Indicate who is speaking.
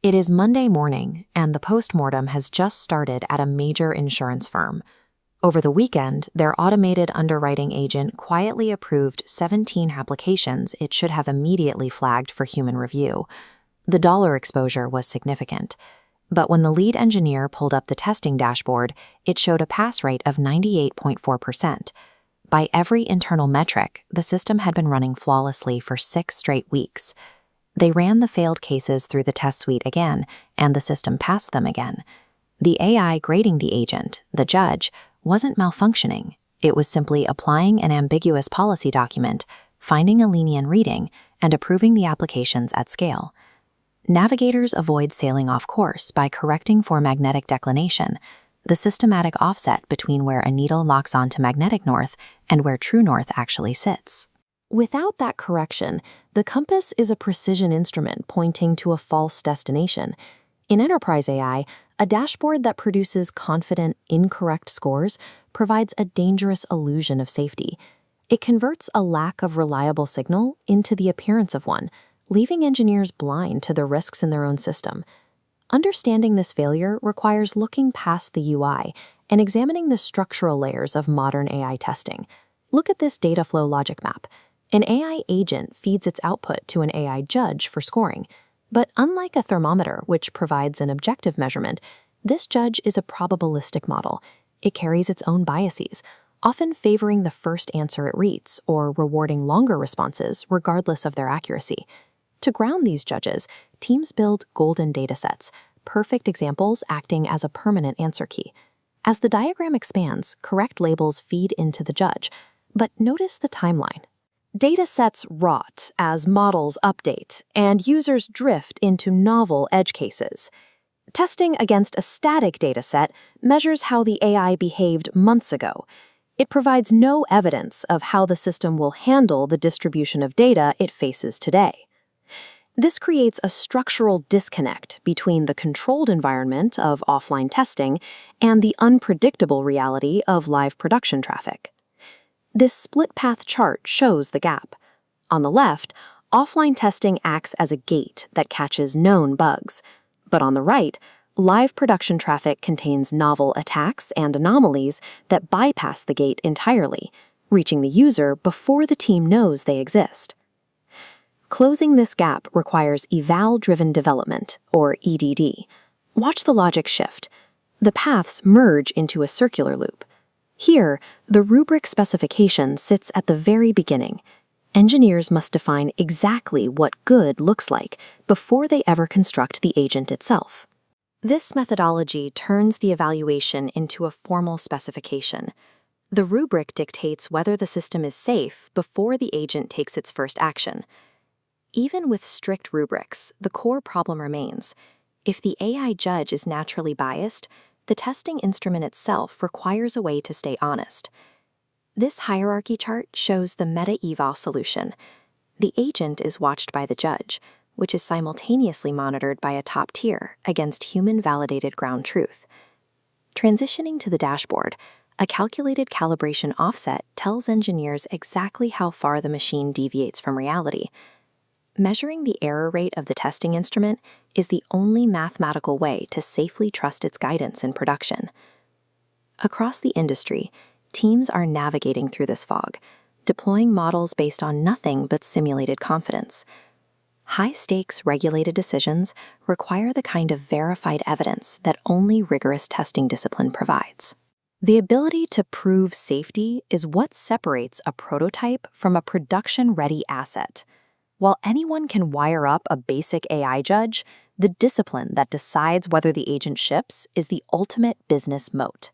Speaker 1: It is Monday morning, and the post-mortem has just started at a major insurance firm. Over the weekend, their automated underwriting agent quietly approved 17 applications it should have immediately flagged for human review. The dollar exposure was significant. But when the lead engineer pulled up the testing dashboard, it showed a pass rate of 98.4%. By every internal metric, the system had been running flawlessly for 6 straight weeks. They ran the failed cases through the test suite again, and the system passed them again. The AI grading the agent, the judge, wasn't malfunctioning. It was simply applying an ambiguous policy document, finding a lenient reading, and approving the applications at scale. Navigators avoid sailing off course by correcting for magnetic declination, the systematic offset between where a needle locks onto magnetic north and where true north actually sits. Without that correction, the compass is a precision instrument pointing to a false destination. In enterprise AI, a dashboard that produces confident, incorrect scores provides a dangerous illusion of safety. It converts a lack of reliable signal into the appearance of one, leaving engineers blind to the risks in their own system. Understanding this failure requires looking past the UI and examining the structural layers of modern AI testing. Look at this data flow logic map. An AI agent feeds its output to an AI judge for scoring. But unlike a thermometer, which provides an objective measurement, this judge is a probabilistic model. It carries its own biases, often favoring the first answer it reads or rewarding longer responses regardless of their accuracy. To ground these judges, teams build golden datasets, perfect examples acting as a permanent answer key. As the diagram expands, correct labels feed into the judge. But notice the timeline. Datasets rot as models update, and users drift into novel edge cases. Testing against a static dataset measures how the AI behaved months ago. It provides no evidence of how the system will handle the distribution of data it faces today. This creates a structural disconnect between the controlled environment of offline testing and the unpredictable reality of live production traffic. This split-path chart shows the gap. On the left, offline testing acts as a gate that catches known bugs. But on the right, live production traffic contains novel attacks and anomalies that bypass the gate entirely, reaching the user before the team knows they exist. Closing this gap requires eval-driven development, or EDD. Watch the logic shift. The paths merge into a circular loop. Here, the rubric specification sits at the very beginning. Engineers must define exactly what good looks like before they ever construct the agent itself. This methodology turns the evaluation into a formal specification. The rubric dictates whether the system is safe before the agent takes its first action. Even with strict rubrics, the core problem remains. If the AI judge is naturally biased, the testing instrument itself requires a way to stay honest. This hierarchy chart shows the meta-eval solution. The agent is watched by the judge, which is simultaneously monitored by a top tier against human-validated ground truth. Transitioning to the dashboard, a calculated calibration offset tells engineers exactly how far the machine deviates from reality. Measuring the error rate of the testing instrument is the only mathematical way to safely trust its guidance in production. Across the industry, teams are navigating through this fog, deploying models based on nothing but simulated confidence. High-stakes regulated decisions require the kind of verified evidence that only rigorous testing discipline provides. The ability to prove safety is what separates a prototype from a production-ready asset. While anyone can wire up a basic AI judge, the discipline that decides whether the agent ships is the ultimate business moat.